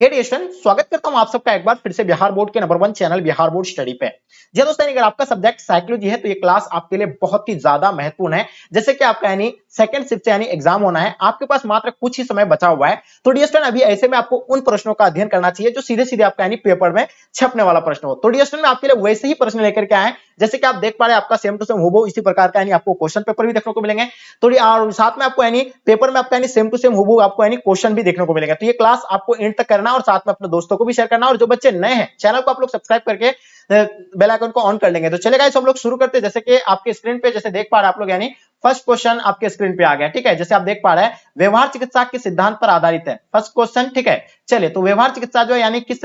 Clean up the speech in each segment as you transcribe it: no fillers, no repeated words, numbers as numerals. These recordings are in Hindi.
हे डियर स्टूडेंट, स्वागत करता हूं आप सबका एक बार फिर से बिहार बोर्ड के number 1 channel Bihar board study पे। जी दोस्तों, अगर आपका सब्जेक्ट साइकोलॉजी है तो ये क्लास आपके लिए बहुत ही ज्यादा महत्वपूर्ण है। जैसे कि आपका यानी सेकंड शिफ्ट यानी एग्जाम होना है, आपके पास मात्र कुछ ही समय बचा हुआ है। तो डियर स्टूडेंट, अभी ऐसे में आपको उन प्रश्नों का अध्ययन करना चाहिए जो सीधे सीधे आपका यानी पेपर में छपने वाला प्रश्न हो। तो डियर स्टूडेंट, मैं आपके लिए वैसे ही प्रश्न लेकर के आए जैसे कि आप देख पा रहे हैं, आपका सेम टू सेम हूबहू इसी प्रकार का यानी आपको क्वेश्चन पेपर भी देखने को मिलेंगे। तो और साथ में आपको यानी पेपर में आपका यानी सेम टू सेम हूबहू आपको यानी क्वेश्चन भी देखने को मिलेगा। तो ये क्लास आपको एंड तक करना और साथ में अपने दोस्तों को भी शेयर करना, और जो बच्चे नए हैं चैनल को आप लोग सब्सक्राइब करके बेल आइकन को ऑन कर लेंगे। तो चलेगा इस हम लोग शुरू करते हैं। जैसे कि आपके स्क्रीन पे जैसे देख पा रहे हैं आप लोग, यानी फर्स्ट क्वेश्चन आपके स्क्रीन पे आ गया। ठीक है, जैसे आप देख पा रहे हैं व्यवहार चिकित्सा के सिद्धांत पर आधारित है फर्स्ट क्वेश्चन। ठीक है, चलिए तो व्यवहार चिकित्सा जो है यानी किस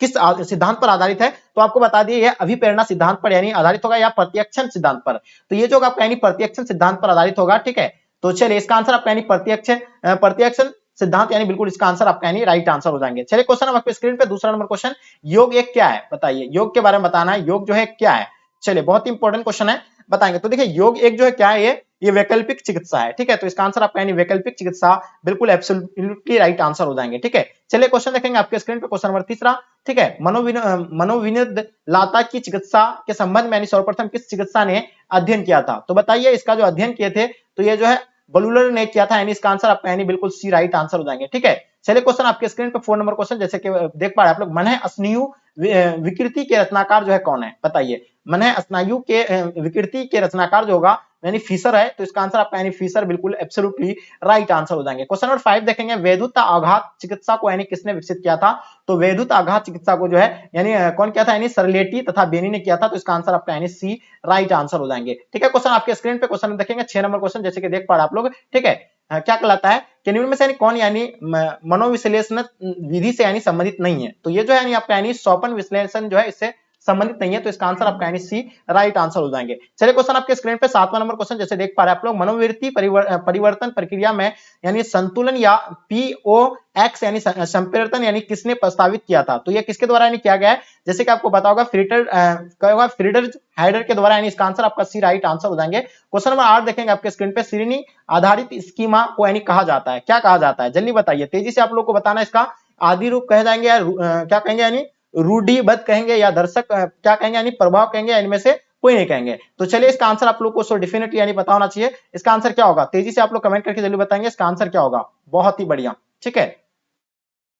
सिद्धांत पर आधारित है, तो आपको बता दिए ये अभिप्रेरणा सिद्धांत पर यानी आधारित होगा या प्रत्यक्षण सिद्धांत पर। तो ये जो आपका यानी प्रत्यक्षण सिद्धांत पर आधारित होगा। ठीक है, तो चलिए इसका आंसर आपका यानी प्रत्यक्षण सिद्धांत यानी बिल्कुल इसका आंसर आपका यानी राइट आंसर हो जाएंगे। चलिए क्वेश्चन अब आपके स्क्रीन पे दूसरा नंबर क्वेश्चन, योग एक क्या है बताइए, योग के बारे में बताना है, योग जो है क्या है। चलिए बहुत ही इंपॉर्टेंट क्वेश्चन है, बताएंगे। तो देखिए योग एक जो है क्या है, ये वैकल्पिक चिकित्सा है। ठीक है, तो इसका आंसर आपका यानी वैकल्पिक चिकित्सा बिल्कुल एब्सोल्युटली राइट आंसर हो जाएंगे। ठीक है, चलिए क्वेश्चन देखेंगे आपके स्क्रीन पे, क्वेश्चन नंबर तीसरा। ठीक है, मनोविनोद लाता की चिकित्सा के संबंध में यानी सर्वप्रथम किस चिकित्सा ने अध्ययन किया था। तो बताइए इसका जो अध्ययन किए थे तो ये जो है बलूलर ने किया था, यानी इसका आंसर आपका यानी बिल्कुल सी राइट आंसर हो जाएंगे। ठीक है, चलिए क्वेश्चन आपके स्क्रीन पे 4 नंबर क्वेश्चन, जैसे कि देख पा रहे हैं आप लोग, मन है स्नायु विकृति के रचनाकार जो है कौन है बताइए। मन है स्नायु के विकृति के रचनाकार जो होगा यानी फीसर है, तो इसका आंसर आपका यानी फीसर बिल्कुल एब्सोल्युटली राइट आंसर हो जाएंगे। क्वेश्चन नंबर 5 देखेंगे, वैद्युत आघात चिकित्सा को यानी किसने विकसित किया था। तो वैद्युत आघात चिकित्सा को जो है यानी कौन किया था, यानी सरलेटी तथा बेनी ने किया था, तो इसका आंसर आपका यानी सी राइट आंसर हो जाएंगे। ठीक है, क्वेश्चन आपके स्क्रीन पे क्वेश्चन देखेंगे 6 नंबर क्वेश्चन, जैसे कि देख पा रहे आप लोग। ठीक है, क्या कहलाता है कि निम्न में से यानी कौन यानी मनोविश्लेषण विधि से यानी संबंधित नहीं है। तो ये जो है यानी आपका यानी स्वपन विश्लेषण जो है इससे संबंधित नहीं है, तो इसका आंसर आपका यानी सी राइट आंसर हो जाएंगे। चलिए क्वेश्चन आपके स्क्रीन पे 7वां नंबर क्वेश्चन, जैसे देख पा रहे हैं आप लोग, मनोवृत्ति परिवर्तन प्रक्रिया में यानी संतुलन या पीओएक्स यानी संप्रेषण यानी किसने प्रस्तावित किया था। तो ये किसके द्वारा यानी किया गया है, जैसे कि आपको पता होगा फ्रीडर हाइडर के द्वारा, यानी इसका आंसर आपका सी राइट आंसर हो जाएंगे। क्वेश्चन नंबर 8 देखेंगे आपके स्क्रीन पे, श्रेणी आधारित स्कीमा को यानी कहा जाता है, क्या कहा जाता है, जल्दी बताइए, तेजी से आप लोग को बताना। इसका आदि रूप कहे जाएंगे या क्या कहेंगे, यानी रूढ़िबद्ध कहेंगे या दर्शक क्या कहेंगे, यानी प्रभाव कहेंगे, इनमें से कोई नहीं कहेंगे। तो चलिए इसका आंसर आप लोग को डेफिनेटली यानी पता होना चाहिए, इसका आंसर क्या होगा, तेजी से आप लोग कमेंट करके जल्दी बताएंगे इसका आंसर क्या होगा। बहुत ही बढ़िया। ठीक है,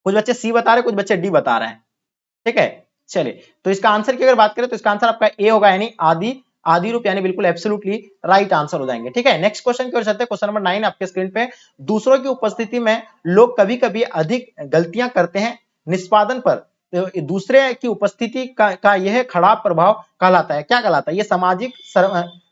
कुछ बच्चे सी बता रहे हैं, कुछ बच्चे डी बता रहे हैं। ठीक है, चलिए तो इसका आंसर की अगर बात करें तो इसका आंसर आपका ए होगा, यानी आदि रूप यानी बिल्कुल एब्सोल्युटली राइट आंसर हो जाएंगे। ठीक है, नेक्स्ट क्वेश्चन की ओर चलते हैं। क्वेश्चन नंबर 9 आपके स्क्रीन पे, दूसरों की उपस्थिति में लोग कभी कभी अधिक गलतियां करते हैं निष्पादन पर, तो दूसरे की उपस्थिति का यह खराब प्रभाव कहलाता है, क्या कहलाता है, ये सामाजिक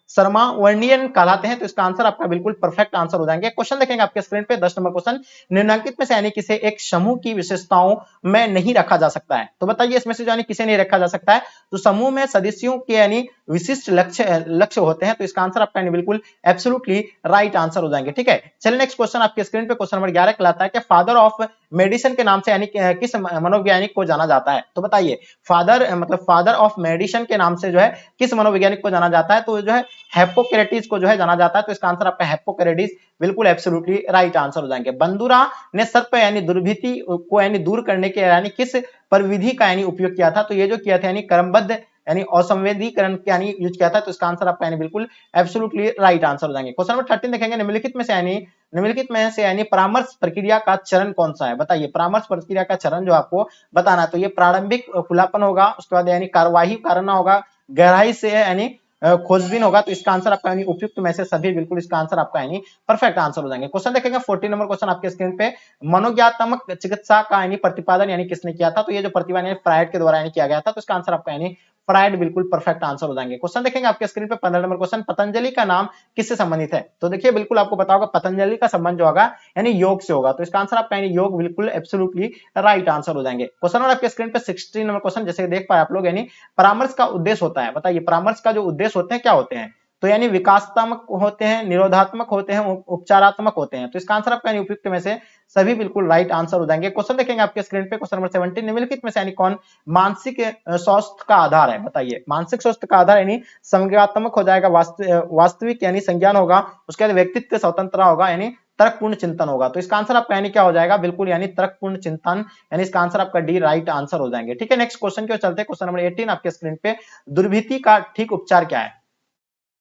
सर्मावर्णीयन कहलाते हैं, तो इसका आंसर आपका बिल्कुल परफेक्ट आंसर हो जाएंगे। क्वेश्चन देखेंगे आपके स्क्रीन पे 10 नंबर क्वेश्चन, निम्नलिखित में से यानी किसे एक समूह की विशेषताओं में नहीं रखा जा सकता है। तो बताइए इसमें से यानी किसे नहीं रखा जा सकता है। तो समूह में सदस्यों के यानी विशिष्ट लक्ष्य होते हैं, तो इसका आंसर आपका बिल्कुल एब्सोल्युटली राइट आंसर हो जाएंगे। ठीक है, चलिए नेक्स्ट क्वेश्चन आपके स्क्रीन पे क्वेश्चन नंबर 11 कहलाता है कि फादर ऑफ मेडिसिन के नाम से यानी किस मनोवैज्ञानिक को जाना जाता है। तो बताइए फादर ऑफ मेडिसिन के नाम से जो है किस मनोवैज्ञानिक को जाना जाता है। तो जो है हिप्पोक्रेटिस को जो है जाना जाता है, तो इसका आंसर आपका हिप्पोक्रेटिस बिल्कुल एब्सोल्युटली राइट आंसर हो जाएंगे। बंदुरा ने सर्प यानी दुर्भीति को यानी दूर करने के यानी किस परिविधि का यानी उपयोग किया था। तो ये जो किया था यानी क्रमबद्ध यानी असंवेदीकरण यानी यूज किया था, तो इसका आंसर आपका यानी बिल्कुल एब्सोल्युटली राइट आंसर हो जाएंगे। क्वेश्चन नंबर 13 देखेंगे, निम्नलिखित में से यानी परामर्श प्रक्रिया का चरण कौन सा है। बताइए परामर्श प्रक्रिया का चरण जो आपको बताना है, तो ये प्रारंभिक खुलापन होगा, उसके बाद यानी कार्यवाही करना होगा, गहराई से यानी खोजबीन होगा, तो इसका आंसर आपका यानी उपयुक्त में से सभी बिल्कुल इसका आंसर आपका यानी परफेक्ट आंसर हो जाएंगे। क्वेश्चन देखेंगे 14 नंबर क्वेश्चन आपके स्क्रीन पे, मनोज्ञात्मक चिकित्सा का यानी प्रतिपादन यानी किसने किया था। तो ये जो प्रतिपादन यानी फ्रायड के द्वारा यानी किया गया था, तो इसका आंसर आपका यानी फ्रायड बिल्कुल परफेक्ट आंसर हो जाएंगे। क्वेश्चन देखेंगे आपके स्क्रीन पे 15 नंबर क्वेश्चन, पतंजलि का नाम किससे संबंधित है। तो देखिए बिल्कुल आपको पता होगा पतंजलि का संबंध जो होगा यानी योग से होगा, तो इसका आंसर आपका यानी योग बिल्कुल एब्सोल्युटली राइट आंसर हो जाएंगे। क्वेश्चन नंबर आपके स्क्रीन पे 16 नंबर क्वेश्चन, जैसे देख पाए आप लोग, यानी परामर्श का उद्देश्य होता है। बताइए परामर्श का जो उद्देश्य होते हैं क्या होते हैं। तो यानी विकासात्मक होते हैं, निरोधात्मक होते हैं, उपचारात्मक होते हैं। तो इसका आंसर आपका यानी उपयुक्त में से सभी बिल्कुल राइट आंसर हो जाएंगे। क्वेश्चन देखेंगे आपके स्क्रीन पे, क्वेश्चन नंबर 17, निम्नलिखित में से यानी कौन मानसिक स्वास्थ्य का आधार है? बताइए। मानसिक स्वास्थ्य का आधार यानी संज्ञानात्मक हो जाएगा, वास्तविक यानी संज्ञान होगा, उसके बाद व्यक्तित्व स्वतंत्रता होगा यानी तर्कपूर्ण चिंतन होगा। तो इसका आंसर आपका यानी क्या हो जाएगा? बिल्कुल यानी तर्कपूर्ण चिंतन, यानी इसका आंसर आपका डी राइट आंसर हो जाएंगे। ठीक है, नेक्स्ट क्वेश्चन की ओर चलते हैं। क्वेश्चन नंबर 18 आपके स्क्रीन पे, दुर्भीति का ठीक उपचार क्या है?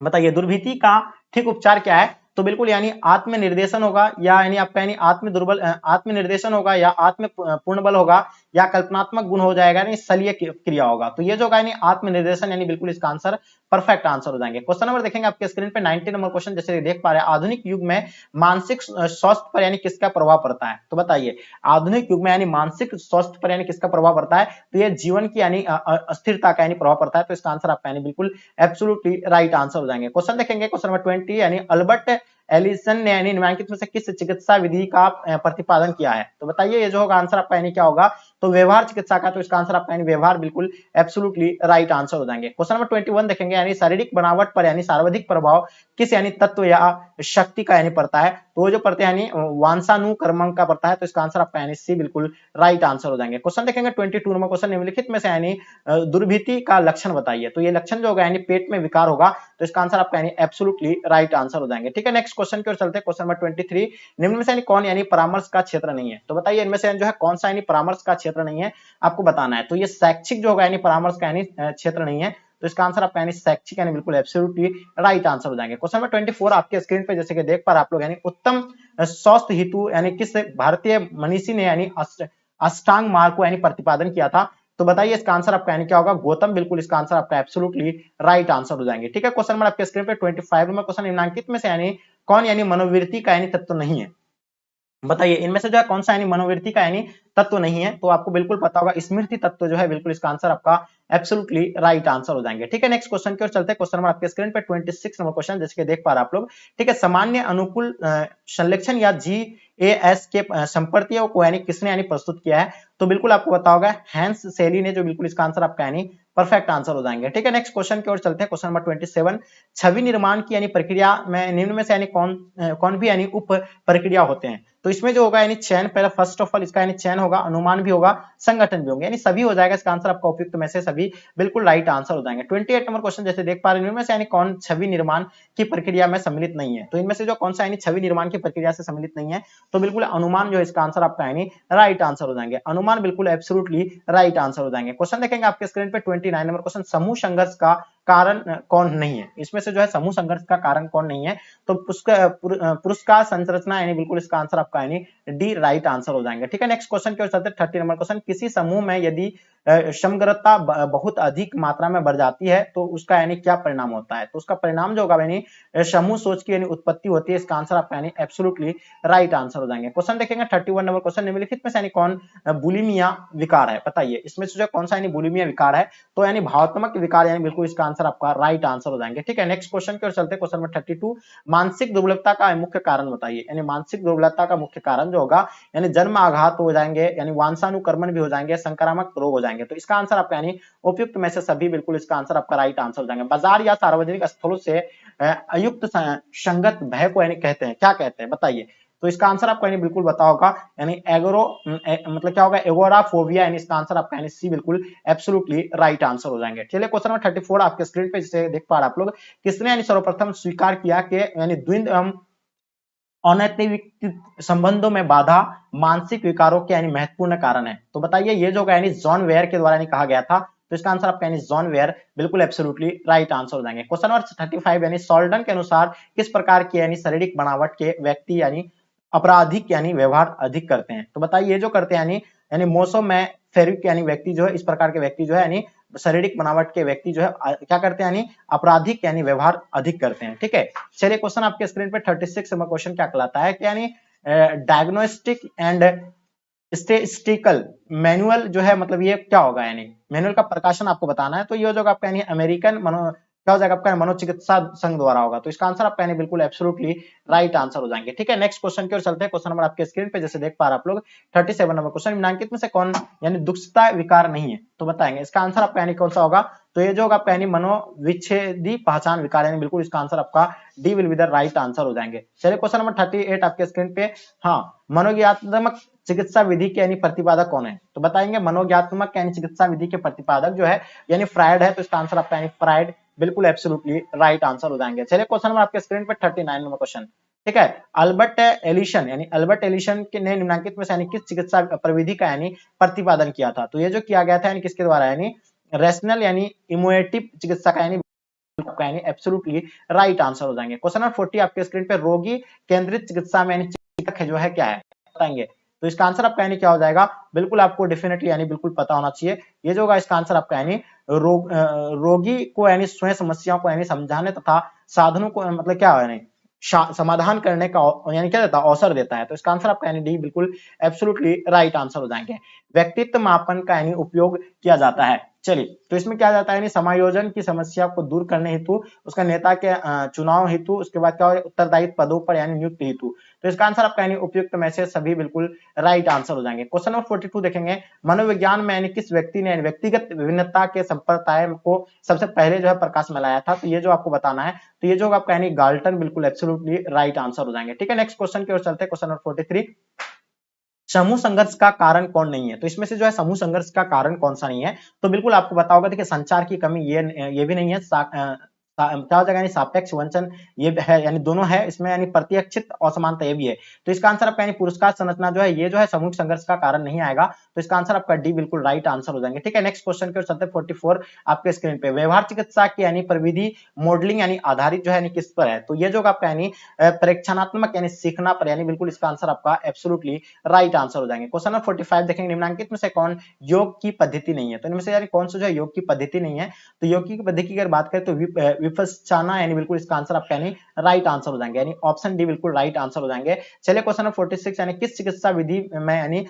बताइए, दुर्भीति का ठीक उपचार क्या है? तो बिल्कुल यानी आत्मनिर्देशन होगा, या यानी आपका यानी आत्मनिर्देशन होगा, या आत्म पूर्ण बल होगा, या कल्पनात्मक गुण हो जाएगा, यानी शल्य क्रिया होगा। तो ये जो होगा यानी आत्मनिर्देशन, यानी बिल्कुल इसका आंसर परफेक्ट आंसर हो जाएंगे। क्वेश्चन नंबर देखेंगे आपके स्क्रीन पे, 19 नंबर क्वेश्चन, जैसे देख पा रहे हैं, आधुनिक युग में मानसिक स्वास्थ्य पर यानी किसका प्रभाव पड़ता है? तो बताइए, आधुनिक युग में यानी मानसिक स्वास्थ्य पर यानी किसका प्रभाव पड़ता है? तो ये जीवन की यानी अस्थिरता का यानी प्रभाव पड़ता है। तो इसका आंसर आपका यानी बिल्कुल एब्सोल्युटली राइट आंसर हो जाएंगे। क्वेश्चन देखेंगे क्वेश्चन नंबर 20, यानी अल्बर्ट एलिसन ने यानी निम्नलिखित में से किस चिकित्सा विधि का प्रतिपादन किया है? तो बताइए, ये जो होगा आंसर आपका यानी क्या होगा? तो व्यवहार चिकित्सा का। तो इसका आंसर आपका यानी व्यवहार बिल्कुल एब्सोल्युटली राइट आंसर हो जाएंगे। क्वेश्चन नंबर 21 देखेंगे, यानी शारीरिक बनावट पर यानी सर्वाधिक प्रभाव किस यानी तत्व या शक्ति का यानी पड़ता है? तो वो जो पड़ते हैं यानी वंशानुक्रमण का पड़ता है। तो इसका आंसर आपका यानी सी बिल्कुल राइट आंसर हो जाएंगे। क्वेश्चन देखेंगे 22 नंबर क्वेश्चन, निम्नलिखित में से यानी दुर्भीति का लक्षण बताइए। तो ये लक्षण जो होगा यानी पेट में विकार होगा। तो इसका आंसर आपका यानी एब्सोल्युटली राइट आंसर हो जाएंगे। ठीक है, नेक्स्ट क्वेश्चन की ओर चलते हैं। क्वेश्चन नंबर 23, निम्न में से यानी कौन यानी परामर्श का क्षेत्र नहीं है? तो बताइए, इनमें से जो है कौन सा यानी परामर्श का क्षेत्र नहीं है, आपको बताना है। तो ये शैक्षिक जो होगा यानी परामर्श का यानी क्षेत्र नहीं है। तो इसका आंसर आपका यानी शैक्षिक यानी बिल्कुल एब्सोल्युटली राइट आंसर हो जाएंगे। क्वेश्चन नंबर 24 आपके स्क्रीन पे जैसे कि देख पा रहे आप लोग, यानी उत्तम स्वास्थ्य हेतु यानी किस भारतीय मनीषी ने यानी अष्टांग मार्ग को यानी प्रतिपादन किया था? तो बताइए, इसका आंसर आपका यानी क्या होगा? गौतम बिल्कुल इसका आंसर आपका एब्सोल्युटली राइट आंसर हो जाएंगे। ठीक है, क्वेश्चन नंबर आपके स्क्रीन पे 25 नंबर क्वेश्चन, निम्नलिखित में से यानी कौन यानी मनोवृत्ति का यानी तत्व नहीं है? बताइए, इनमें से जो है कौन सा यानी मनोवृत्ति का यानी तत्व नहीं है? तो आपको बिल्कुल पता होगा, स्मृति तत्व जो है बिल्कुल इसका आंसर आपका एब्सोल्युटली राइट आंसर हो जाएंगे। ठीक है, नेक्स्ट क्वेश्चन की ओर चलते हैं। क्वेश्चन नंबर आपके स्क्रीन पे 26 नंबर क्वेश्चन, जैसे कि देख पा रहे आप लोग। ठीक है, सामान्य अनुकूल संलेखन या GAS के संपर्तियों को यानी किसने यानी प्रस्तुत किया है? तो बिल्कुल आपको पता होगा हैंस सेली ने, जो बिल्कुल इसका आंसर आपका यानी परफेक्ट आंसर हो जाएंगे। ठीक है, नेक्स्ट क्वेश्चन की ओर चलते हैं। क्वेश्चन नंबर 27, छवि निर्माण की यानी प्रक्रिया में निम्न में से यानी कौन भी यानी उप प्रक्रिया होते हैं? तो इसमें जो होगा यानी चयन, पहले फर्स्ट ऑफ ऑल इसका यानी चयन होगा, अनुमान भी होगा, संगठन भी होंगे, यानी सभी हो जाएगा। इसका आंसर आपका उपयुक्त में से सभी बिल्कुल राइट आंसर हो जाएंगे। 28 नंबर क्वेश्चन, जैसे देख पा रहे हैं, इनमें से यानी कौन छवि निर्माण की प्रक्रिया में सम्मिलित नहीं है? तो इनमें से जो कौन सा यानी छवि निर्माण की प्रक्रिया से सम्मिलित नहीं है? तो बिल्कुल अनुमान जो है इसका आंसर आपका यानी राइट आंसर हो जाएंगे। अनुमान बिल्कुल एब्सोल्युटली राइट आंसर हो जाएंगे। क्वेश्चन देखेंगे आपके स्क्रीन पे 29 नंबर क्वेश्चन, समूह संघर्ष का कारण कौन नहीं है? इसमें से जो है समूह संघर्ष का कारण कौन नहीं है? तो पुरस्कार संरचना, यानी बिल्कुल इसका आंसर आपका यानी डी राइट आंसर हो जाएंगे। ठीक है, नेक्स्ट क्वेश्चन की ओर चलते हैं। 30 नंबर क्वेश्चन, किसी समूह में यदि समग्रता बहुत अधिक मात्रा में बढ़ जाती है तो उसका यानी क्या परिणाम होता है? तो उसका परिणाम जो होगा यानी समूह सोच की यानी उत्पत्ति होती है। इसका आंसर आपका यानी एब्सोल्युटली राइट आंसर हो जाएंगे। क्वेश्चन देखेंगे 31 नंबर क्वेश्चन, निम्नलिखित में से यानी कौन बुलिमिया विकार है? बताइए, इसमें से जो कौन सा यानी बुलिमिया विकार है? तो यानी भावात्मक विकार, यानी बिल्कुल इसका आंसर आपका राइट आंसर हो जाएंगे। ठीक है, नेक्स्ट क्वेश्चन की ओर चलते हैं। क्वेश्चन नंबर 32, मानसिक दुर्बलता का मुख्य कारण बताइए। यानी मानसिक दुर्बलता का मुख्य कारण जो होगा यानी जन्म आघात हो जाएंगे, यानी वंशानुक्रमण भी हो जाएंगे, संक्रामक रोग हो जाएंगे। तो इसका आंसर आपका यानी उपयुक्त में से सभी बिल्कुल इसका आंसर आपका राइट आंसर हो जाएंगे। बाजार या सार्वजनिक स्थलों से अयुक्त संगत भय को यानी कहते हैं, क्या कहते हैं? बताइए। तो इसका आंसर आपको यानी बिल्कुल पता होगा, यानी मतलब क्या होगा? एगोराफोबिया, यानी इसका आंसर आपका यानी सी बिल्कुल एब्सोल्युटली राइट आंसर हो जाएंगे। चलिए, क्वेश्चन नंबर 34 आपके स्क्रीन पे जैसे देख पा रहे आप लोग, किसने यानी सर्वप्रथम स्वीकार किया कि यानी द्वंद्व एवं अनैतिक संबंधों में बाधा मानसिक विकारों के यानी महत्वपूर्ण कारण है? तो बताइए, ये जो यानी जॉन वेयर के द्वारा कहा गया था। तो इसका आंसर आपका यानी जॉन वेयर बिल्कुल एब्सोल्युटली राइट आंसर हो जाएंगे। क्वेश्चन नंबर 35, यानी सॉल्डन के अनुसार किस प्रकार की यानी शारीरिक बनावट के व्यक्ति यानी आपराधिक यानी व्यवहार अधिक करते हैं? तो बताइए, ये जो करते हैं यानी मोसो में फेरिक यानी व्यक्ति जो है, इस प्रकार के व्यक्ति जो है यानी शारीरिक बनावट के व्यक्ति जो है क्या करते हैं? यानी आपराधिक यानी व्यवहार अधिक करते हैं। ठीक है, चलिए, क्वेश्चन आपके स्क्रीन पे 36 नंबर क्वेश्चन क्या कहलाता है कि यानी डायग्नोस्टिक एंड स्टेटिस्टिकल मैनुअल जो है, मतलब ये क्या होगा? यानी मैनुअल का प्रकाशन आपको बताना है। तो ये जो आपका यानी अमेरिकन क्या हो जाएगा आपका मनोचिकित्सा संघ द्वारा होगा। तो इसका आंसर आपका यानी बिल्कुल एब्सोल्युटली राइट आंसर हो जाएंगे। ठीक है, नेक्स्ट क्वेश्चन की ओर चलते हैं। क्वेश्चन नंबर आपके स्क्रीन पे जैसे देख पा रहे हैं आप लोग 37 नंबर क्वेश्चन, निम्नलिखित में से कौन यानी दुखता विकार नहीं है, तो बताएंगे इसका आंसर आपका यानी कौन सा होगा। तो ये जो होगा आपका यानी मनोविच्छेदी पहचान विकार, यानी बिल्कुल इसका आंसर आपका D will be the right answer हो जाएंगे। चलिए क्वेश्चन नंबर 38 आपके स्क्रीन पे, हाँ मनोज्ञात्मक चिकित्सा विधि के यानी प्रतिपादक कौन है, तो बताएंगे मनोज्ञात्मक यानी चिकित्सा विधि के प्रतिपादक जो है यानी फ्रायड है, तो इसका आंसर आपका यानी फ्रायड बिल्कुल एब्सोल्युटली राइट आंसर हो जाएंगे। चलिए क्वेश्चन नंबर आपके स्क्रीन पे 39 नंबर क्वेश्चन, ठीक है, अल्बर्ट एलिशन यानी अल्बर्ट एलिशन के ने निम्नलिखित में से यानी किस चिकित्सा प्रविधि का यानी प्रतिपादन किया था, तो ये जो किया गया था यानी किसके द्वारा, यानी रेशनल यानी इमोएटिव चिकित्सा का यानी एब्सोल्युटली राइट आंसर हो जाएंगे। क्वेश्चन नंबर 40 आपके स्क्रीन पे, रोगी केंद्रित चिकित्सा में यानी चिकित्सक जो है क्या है बताएंगे, तो इसका आंसर आपका यानी क्या हो जाएगा, बिल्कुल आपको डेफिनेटली यानी बिल्कुल पता होना चाहिए। ये जो होगा इसका आंसर आपका यानी रोगी को यानी स्वयं समस्याओं को यानी समझाने तथा साधनों को मतलब क्या है यानी समाधान करने का यानी क्या देता है, अवसर देता है। तो इसका आंसर आपका यानी डी बिल्कुल एब्सोल्युटली राइट आंसर हो जाएंगे। व्यक्तित्व मापन का यानी उपयोग किया जाता है, चलिए तो इसमें क्या जाता है यानी समायोजन की समस्या को दूर करने हेतु, उसका नेता के चुनाव हेतु, उसके बाद क्या उत्तरदायित्व पदों पर यानी नियुक्ति हेतु। तो इसका आंसर आपका यानी उपयुक्त में से सभी बिल्कुल राइट आंसर हो जाएंगे। क्वेश्चन नंबर 42 देखेंगे, मनोविज्ञान में यानी किस व्यक्ति ने व्यक्तिगत विभिन्नता के संप्रदाय को सबसे पहले जो है प्रकाश में लाया था, तो ये जो आपको बताना है, तो ये जो आपका यानी गाल्टन बिल्कुल एब्सोल्युटली राइट आंसर हो जाएंगे। ठीक है, नेक्स्ट क्वेश्चन की ओर चलते हैं। क्वेश्चन नंबर 43, समूह संघर्ष का कारण कौन नहीं है, तो इसमें से जो है समूह संघर्ष का कारण कौन सा नहीं है, तो बिल्कुल आपको पता होगा, देखिए संचार की कमी ये भी नहीं है, क्या हो जाएगा यानी सापेक्ष वंचन ये है, यानी दोनों है इसमें, यानी प्रत्यक्षित असमानता ये भी है। तो इसका आंसर आपका यानी पुरस्कार संरचना जो है ये जो है समूह संघर्ष का कारण नहीं आएगा, तो इसका आंसर आपका डी बिल्कुल राइट आंसर हो जाएंगे। ठीक है, नेक्स्ट क्वेश्चन की ओर चलते हैं। 44 आपके स्क्रीन पे, व्यवहार चिकित्सा की यानी प्रविधि मॉडलिंग यानी आधारित जो है यानी किस पर है, तो ये जो आपका यानी परीक्षणात्मक यानी सीखना पर, यानी बिल्कुल इसका आंसर आपका एब्सोल्युटली राइट आंसर हो जाएंगे। क्वेश्चन नंबर 45 देखेंगे, निम्नलिखित में से कौन योग की पद्धति नहीं है, तो इनमें से यानी कौन सा जो है योग की पद्धति नहीं है, तो योग की पद्धति की अगर बात करें तो विपश्चना यानी बिल्कुल इसका आंसर आपका यानी राइट आंसर हो जाएंगे, यानी ऑप्शन डी बिल्कुल राइट आंसर हो जाएंगे। चलिए क्वेश्चन नंबर 46, यानी किस चिकित्सा विधि में यानी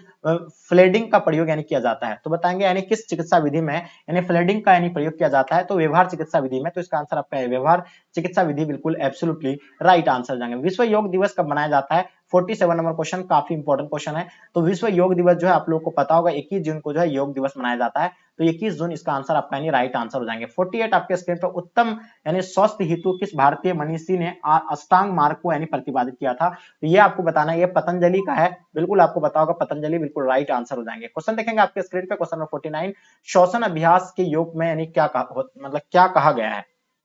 फ्लेडिंग का प्रयोग यानी किया जाता है, तो बताएंगे यानी किस चिकित्सा विधि में यानी फ्लेडिंग का यानी प्रयोग किया जाता है, तो व्यवहार चिकित्सा विधि में, तो इसका आंसर आपका व्यवहार चिकित्सा विधि बिल्कुल एब्सोल्युटली राइट आंसर हो जाएंगे। विश्व योग दिवस कब मनाया जाता है, 47 नंबर क्वेश्चन, काफी इंपॉर्टेंट क्वेश्चन है। तो विश्व योग दिवस जो है आप लोगों को पता होगा 21 जून को जो है योग दिवस मनाया जाता है, तो 21 जून इसका आंसर आपका यानी राइट आंसर हो जाएंगे। 48 आपके स्क्रीन पर, उत्तम यानी स्वास्थ्य हेतु किस भारतीय मनीषी ने अष्टांग मार्ग को यानी प्रतिपादित किया था, तो ये आपको बताना है, ये पतंजलि का है, बिल्कुल आपको पता होगा पतंजलि बिल्कुल राइट आंसर हो जाएंगे। क्वेश्चन देखेंगे आपके स्क्रीन पे, क्वेश्चन नंबर 49, श्वसन अभ्यास के योग में यानी क्या मतलब क्या कहा गया है,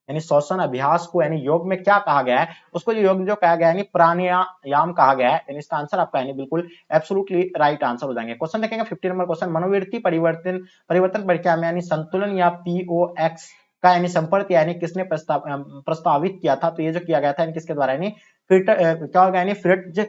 यानी श्वसन अभ्यास को यानी योग में क्या कहा गया है, उसको जो योग जो कहा गया है यानी प्राणायाम कहा गया है, यानी इसका आंसर आपका यानी बिल्कुल एब्सोल्युटली राइट आंसर हो जाएंगे। क्वेश्चन देखेंगे 50 नंबर क्वेश्चन, मनोवृत्ति परिवर्तन प्रक्रिया में यानी संतुलन या POX का यानी संपर्क यानी किसने प्रस्तावित किया था, तो ये जो किया गया था यानी किसके द्वारा, यानी क्या होगा यानी फ्रिट्ज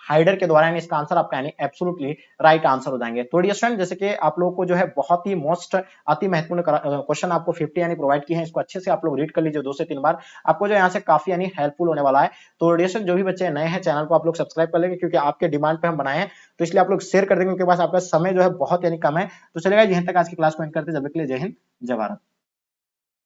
हाइडर के द्वारा, यानी इसका आंसर आपका यानी एब्सोल्युटली राइट आंसर हो जाएंगे। तो डियर स्टूडेंट, जैसे कि आप लोगों को जो है बहुत ही मोस्ट अति महत्वपूर्ण क्वेश्चन आपको 50 यानी प्रोवाइड किए हैं, इसको अच्छे से आप लोग रीड कर लीजिए 2 से 3 बार, आपको जो यहाँ से काफी यानी हेल्पफुल होने वाला है। तो डियर स्टूडेंट, जो भी बच्चे नए हैं चैनल को आप लोग सब्सक्राइब कर लेंगे, क्योंकि आपके डिमांड पे हम बनाए हैं, तो इसलिए आप लोग शेयर कर देंगे, उनके पास आपका समय जो है बहुत यानी कम है। तो चलेगा, यहीं तक आज की क्लास को एंड करते हैं, जब तक के लिए जय हिंद जय भारत।